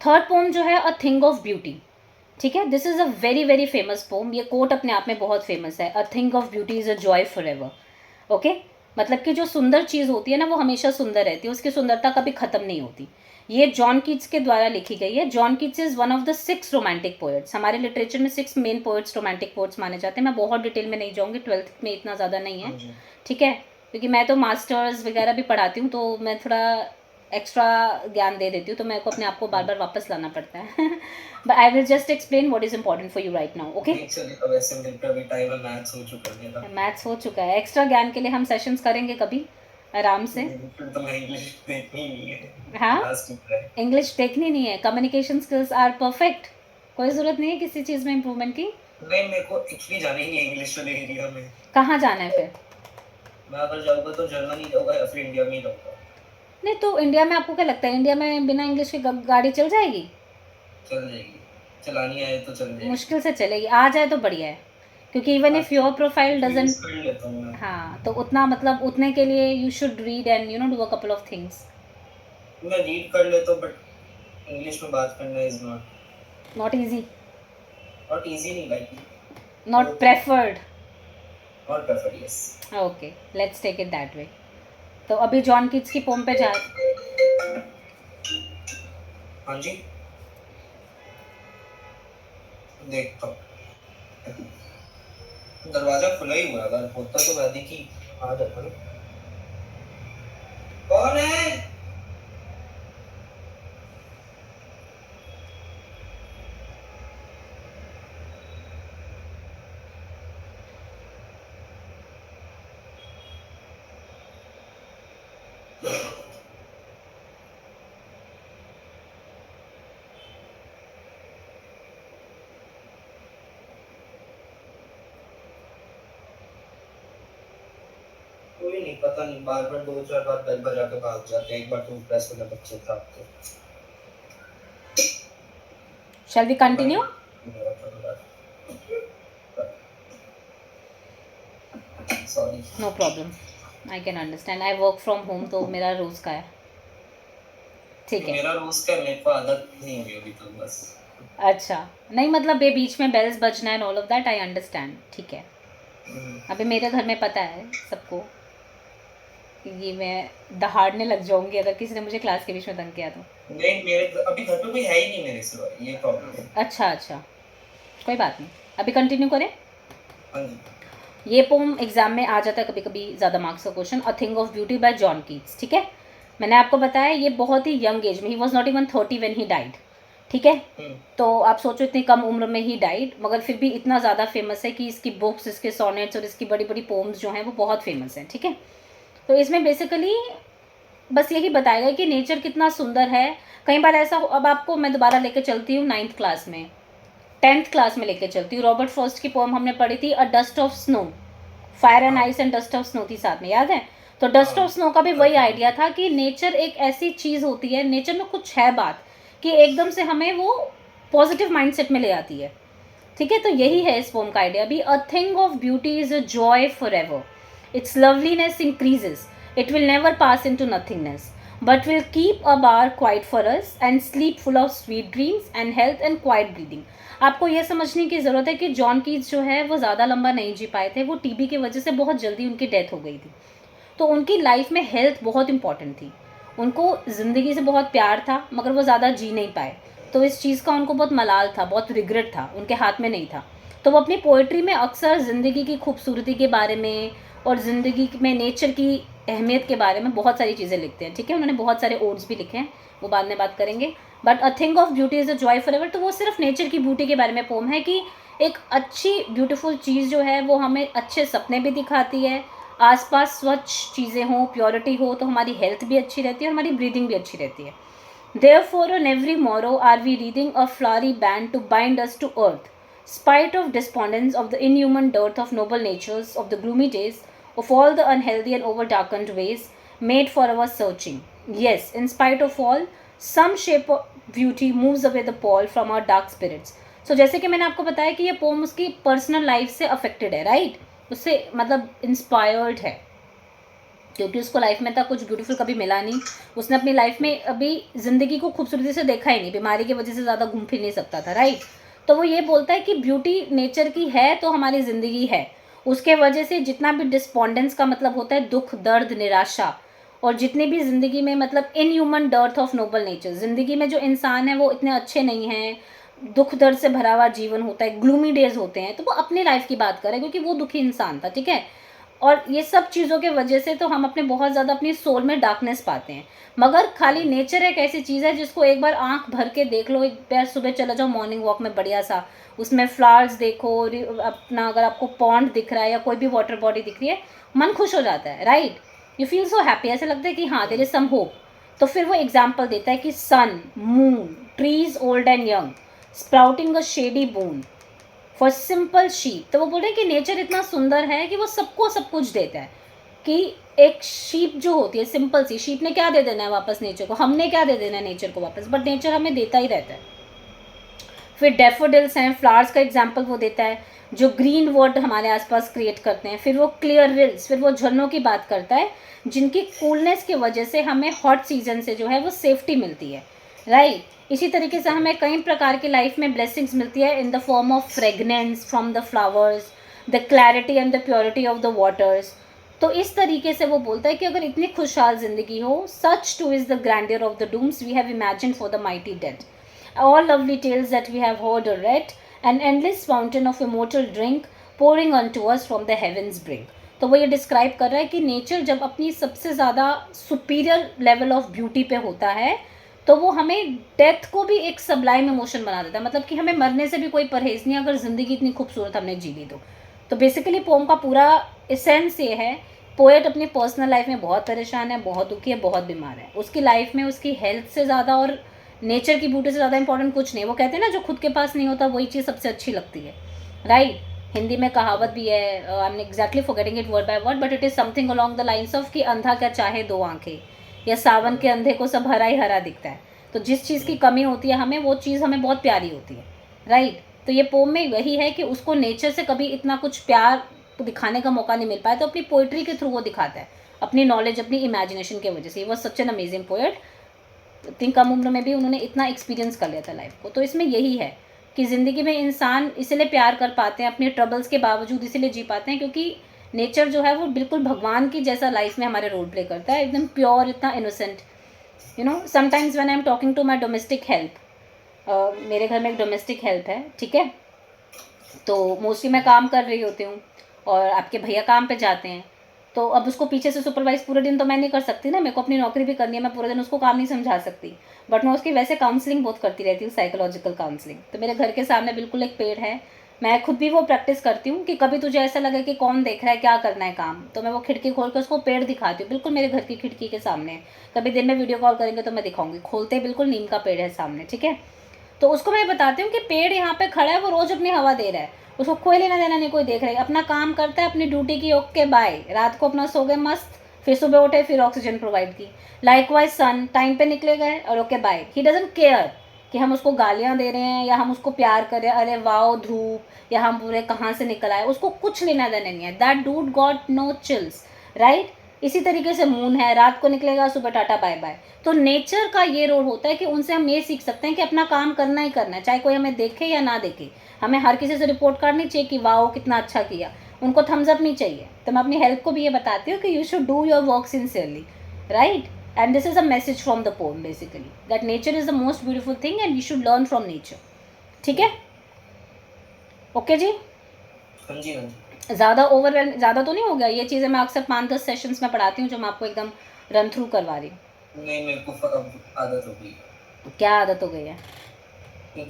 Third pome जो है, a thing of beauty, ठीक है, this is a very very famous poem. ये कोट अपने आप में बहुत फेमस है, a thing of beauty is a joy forever. Okay, मतलब कि जो सुंदर चीज़ होती है ना वो हमेशा सुंदर रहती है, उसकी सुंदरता कभी ख़त्म नहीं होती। ये जॉन कीट्स के द्वारा लिखी गई है। John Keats is one of the 6 romantic poets. हमारे लिटरेचर में 6 मेन पोएट्स रोमांटिक पोएट्स माने जाते हैं। मैं बहुत डिटेल में नहीं जाऊँगी, 12th में इतना ज़्यादा नहीं है, ठीक है, क्योंकि मैं तो मास्टर्स वगैरह भी पढ़ाती हूँ, तो मैं थोड़ा एक्स्ट्रा ज्ञान दे देती हूँ, तो मेरे को अपने आप को बार बार वापस लाना पड़ता है। But I will just explain what is important for you right now. Okay, वैसे मिलकर भी टाइम मैथ्स हो चुका है मेरा। मैथ्स हो चुका है, एक्स्ट्रा ज्ञान के लिए हम सेशंस करेंगे कभी आराम से। फिर तो मैं इंग्लिश देखनी नहीं है, हाँ, क्लास टू है। इंग्लिश देखनी नहीं है, कम्युनिकेशन स्किल्स आर परफेक्ट, कोई ज़रूरत नहीं है किसी चीज़ में इम्प्रूवमेंट की। नहीं, मेरे को एक्चुअली जाना ही नहीं है इंग्लिश वाले एरिया में। कहाँ जाना है फिर? मैं अगर जाऊँगा तो जर्मनी जाऊँगा या फिर इंडिया में ही जाऊँगा। नहीं तो इंडिया में आपको क्या लगता है, इंडिया में बिना इंग्लिश के गाड़ी चल जाएगी? चल जाएगी, चलानी आए तो चल जाएगी। मुश्किल से चलेगी, आ जाए तो बढ़िया है, क्योंकि even if your profile use doesn't, कर लेता हूँ मैं। हाँ, तो उतना मतलब उतने के लिए you should read and you know do a couple of things. मैं रीड कर लेता हूँ बट इंग्लिश में बात करना is not easy, not easy, नहीं like not preferred. Not preferred, yes. Okay, let's take it that way. तो अभी जॉन कीट्स की पोम पे जा, हाँ जी, देखता हूँ। दरवाजा खुला ही हुआ है, अगर होता तो मैं देखी आ जाता ना। कौन है? कोई नहीं, पता नहीं, बार बार 2-4 बार बेल बजा के भाग जाते हैं। एक बार तो प्रेस वाले बच्चे था आपके। Shall we continue? Sorry. No problem, I can understand, I work from home तो मेरा रोज़ का है, ठीक है। मेरा रोज का, मेरे को आदत नहीं हुई अभी तक बस। अच्छा, नहीं मतलब ये बीच में बेल्स बजना and all of that I understand, ठीक है। अभी मेरे घर में पता है सबको कि ये मैं दहाड़ने लग जाऊंगी अगर किसी ने मुझे क्लास के बीच में तंग किया तो। नहीं, मेरे अभी घर पे कोई है ही नहीं मेरे सिवा, ये प्रॉब्लम है। अच्छा अच्छा, कोई बात नहीं, अभी कंटिन्यू करें। हाँ जी। ये पोम एग्जाम में आ जाता है कभी कभी ज़्यादा मार्क्स का question, a thing of beauty bye John Keats, ठीक है। मैंने आपको बताया ये बहुत ही यंग एज में, he was not even 30 when he died, ठीक है। तो आप सोचो इतनी कम उम्र में ही डाइड, मगर फिर भी इतना ज़्यादा फेमस है कि इसकी बुक्स, इसके सोनेट्स और इसकी बड़ी बड़ी पोम्स जो हैं वो बहुत फेमस हैं, ठीक है। तो इसमें बेसिकली बस यही बताया गया कि नेचर कितना सुंदर है। कई बार ऐसा अब आपको मैं दोबारा लेके चलती हूँ 9th क्लास में, 10th क्लास में लेके चलती हूँ। रॉबर्ट फर्स्ट की पोम हमने पढ़ी थी, अ dust of snow, fire and ice and dust of snow थी साथ में, याद है। तो डस्ट ऑफ स्नो का भी वही आइडिया था कि नेचर एक ऐसी चीज़ होती है, नेचर में कुछ है बात कि एकदम से हमें वो पॉजिटिव माइंडसेट में ले आती है, ठीक है। तो यही है इस पोम का आइडिया भी, a thing of beauty is a joy forever, its loveliness increases, it will never pass into nothingness, but will keep a bower quiet for us and sleep full of sweet dreams and health and quiet breathing. आपको यह समझने की ज़रूरत है कि John Keats जो है वो ज़्यादा लंबा नहीं जी पाए थे, वो टीबी की वजह से बहुत जल्दी उनकी डेथ हो गई थी। तो उनकी लाइफ में हेल्थ बहुत इंपॉर्टेंट थी, उनको ज़िंदगी से बहुत प्यार था मगर वो ज़्यादा जी नहीं पाए, तो इस चीज़ का उनको बहुत मलाल था, बहुत रिग्रेट था, उनके हाथ में नहीं था। तो वो अपनी पोइट्री में अक्सर ज़िंदगी की खूबसूरती के बारे में और ज़िंदगी में नेचर की अहमियत के बारे में बहुत सारी चीज़ें लिखते हैं, ठीक है। उन्होंने बहुत सारे ओड्स भी लिखे हैं, वो बाद में बात करेंगे। But a thing of beauty is a joy for ever, तो वो सिर्फ नेचर की ब्यूटी के बारे में पोम है कि एक अच्छी ब्यूटीफुल चीज़ जो है वो हमें अच्छे सपने भी दिखाती है, आसपास स्वच्छ चीज़ें हों, प्योरिटी हो, तो हमारी हेल्थ भी अच्छी रहती है और हमारी ब्रीदिंग भी अच्छी रहती है। Therefore, on every morrow are we reading a flowery band to bind us to earth, spite of despondence of the inhuman dearth of noble natures, of the gloomy days, of all the unhealthy and over-darkened ways made for our searching. Yes, in spite of all, some shape of beauty moves away the pall from our dark spirits. So जैसे कि मैंने आपको बताया कि ये pome उसकी personal life से affected है, राइट, उससे मतलब इंस्पायर्ड है। क्योंकि उसको लाइफ में था कुछ ब्यूटीफुल कभी मिला नहीं, उसने अपनी लाइफ में अभी ज़िंदगी को खूबसूरती से देखा ही नहीं, बीमारी की वजह से ज़्यादा घूम फिर नहीं सकता था, राइट। तो वो ये बोलता है कि ब्यूटी नेचर की है तो हमारी ज़िंदगी है, उसके वजह से जितना भी डिस्पोंडेंस का मतलब होता है दुख, दर्द, निराशा, और जितनी भी ज़िंदगी में मतलब in human dearth of noble nature, ज़िंदगी में जो इंसान है वो इतने अच्छे नहीं हैं, दुख दर्द से भरा हुआ जीवन होता है, ग्लूमी डेज होते हैं, तो वो अपनी लाइफ की बात कर रहे हैं क्योंकि वो दुखी इंसान था, ठीक है। और ये सब चीज़ों के वजह से तो हम अपने बहुत ज़्यादा अपनी सोल में डार्कनेस पाते हैं, मगर खाली नेचर एक ऐसी चीज़ है जिसको एक बार आंख भर के देख लो, एक बार सुबह चले जाओ मॉर्निंग वॉक में बढ़िया सा, उसमें फ्लावर्स देखो, अपना अगर आपको पॉन्ड दिख रहा है या कोई भी वाटर बॉडी दिख रही है, मन खुश हो जाता है, right. You feel so happy, ऐसा लगता है कि हाँ देयर इज सम होप। तो फिर वो एग्जाम्पल देता है कि sun, moon, trees old and young, sprouting a shady boon for simple sheep. तो वो बोल रहे हैं कि नेचर इतना सुंदर है कि वो सबको सब कुछ देता है, कि एक शीप जो होती है सिंपल सी, शीप ने क्या दे देना है वापस नेचर को, हमने क्या दे देना है नेचर को वापस, बट नेचर हमें देता ही रहता है। फिर डैफोडिल्स हैं, फ्लावर्स का एग्जाम्पल वो देता है जो ग्रीन वर्ड हमारे आसपास क्रिएट करते हैं। फिर वो क्लियर रिल्स, फिर वो झरनों की बात करता है जिनकी कूलनेस की वजह से हमें हॉट सीजन से जो है वो सेफ्टी मिलती है, राइट। इसी तरीके से हमें कई प्रकार की लाइफ में ब्लेसिंग्स मिलती है in the form of fragrance from the flowers, the clarity and the purity of the waters. तो इस तरीके से वो बोलता है कि अगर इतनी खुशहाल जिंदगी हो, such too is the grandeur of the dooms we have imagined for the mighty dead, all lovely tales that we have heard or read, an endless fountain of immortal drink pouring unto us from the heavens brink। तो वो ये describe कर रहा है कि nature जब अपनी सबसे ज़्यादा सुपीरियर लेवल ऑफ ब्यूटी पे होता है तो वो हमें डेथ को भी एक सबलाइम इमोशन बना देता है, मतलब कि हमें मरने से भी कोई परहेज़ नहीं अगर ज़िंदगी इतनी खूबसूरत हमने जी ली तो बेसिकली पोम का पूरा एसेंस ये है, पोएट अपनी पर्सनल लाइफ में बहुत परेशान है, बहुत दुखी है, बहुत बीमार है, उसकी लाइफ में उसकी हेल्थ से ज़्यादा और नेचर की ब्यूटी से ज़्यादा इंपॉर्टेंट कुछ नहीं। वो कहते हैं ना जो खुद के पास नहीं होता वही चीज़ सबसे अच्छी लगती है, राइट। हिंदी में कहावत भी है, I am exactly forgetting it word by word, but it is something along the lines of कि अंधा क्या चाहे दो आंखें, या सावन के अंधे को सब हरा ही हरा दिखता है। तो जिस चीज़ की कमी होती है हमें, वो चीज़ हमें बहुत प्यारी होती है, राइट। तो ये पोम में वही है कि उसको नेचर से कभी इतना कुछ प्यार दिखाने का मौका नहीं मिल पाया, तो अपनी पोइट्री के थ्रू वो दिखाता है, अपनी नॉलेज, अपनी इमेजिनेशन की वजह से। वो सच एन अमेजिंग पोएट, इतनी कम उम्र में भी उन्होंने इतना एक्सपीरियंस कर लिया था लाइफ को। तो इसमें यही है कि ज़िंदगी में इंसान इसलिए प्यार कर पाते हैं, अपने ट्रबल्स के बावजूद इसलिए जी पाते हैं क्योंकि नेचर जो है वो बिल्कुल भगवान की जैसा लाइफ में हमारे रोल प्ले करता है, एकदम प्योर, इतना innocent. You know, sometimes when I am talking to my domestic help, मेरे घर में एक डोमेस्टिक हेल्प है, ठीक है, तो मोस्टली मैं काम कर रही होती हूँ और आपके भैया काम पे जाते हैं, तो अब उसको पीछे से सुपरवाइज पूरे दिन तो मैं नहीं कर सकती ना, मेरे को अपनी नौकरी भी करनी है, मैं पूरे दिन उसको काम नहीं समझा सकती, बट मैं उसकी वैसे काउंसलिंग बहुत करती रहती हूँ, साइकोलॉजिकल काउंसलिंग। तो मेरे घर के सामने बिल्कुल एक पेड़ है, मैं खुद भी वो प्रैक्टिस करती हूँ कि कभी तुझे ऐसा लगे कि कौन देख रहा है, क्या करना है काम, तो मैं वो खिड़की खोल के उसको पेड़ दिखाती हूँ, बिल्कुल मेरे घर की खिड़की के सामने। कभी दिन में वीडियो कॉल करेंगे तो मैं दिखाऊंगी, खोलते बिल्कुल नीम का पेड़ है सामने, ठीक है। तो उसको मैं बताती हूँ कि पेड़ यहाँ पे खड़ा है, वो रोज़ अपनी हवा दे रहा है, उसको कोई लेना देना नहीं, कोई देख रहा है, अपना काम करता है, अपनी ड्यूटी की, ओके बाय, रात को अपना सो गए मस्त, फिर सुबह उठे, फिर ऑक्सीजन प्रोवाइड की। लाइकवाइज सन टाइम पे निकले गए और okay bye, he doesn't care कि हम उसको गालियाँ दे रहे हैं या हम उसको प्यार कर रहे हैं, अरे वाओ धूप, या हम पूरे कहाँ से निकल आए, उसको कुछ लेना देना नहीं है। That dude got no chills, right. इसी तरीके से मून है, रात को निकलेगा, सुबह टाटा बाय बाय। तो नेचर का ये रोल होता है कि उनसे हम ये सीख सकते हैं कि अपना काम करना ही करना है, चाहे कोई हमें देखे या ना देखे। हमें हर किसी से रिपोर्ट कार्ड नहीं चाहिए कि वाओ कितना अच्छा किया, उनको थम्स अप नहीं चाहिए। तो मैं अपनी हेल्प को भी ये बताती हूँ कि you should do your work sincerely, right. And this is a message from the poem basically, that nature is the most beautiful thing and you should learn from nature, ठीक है। ओके जी, हाँ जी, हाँ जी। ज़्यादा ओवरवेल ज़्यादा तो नहीं हो गया? ये चीज़ें मैं अक्सर 5-10 सेशंस में पढ़ाती हूँ जो मैं आपको एकदम रन थ्रू करवा रही हूँ। नहीं, मेरे को अब आदत हो गई। क्या आदत हो गई है?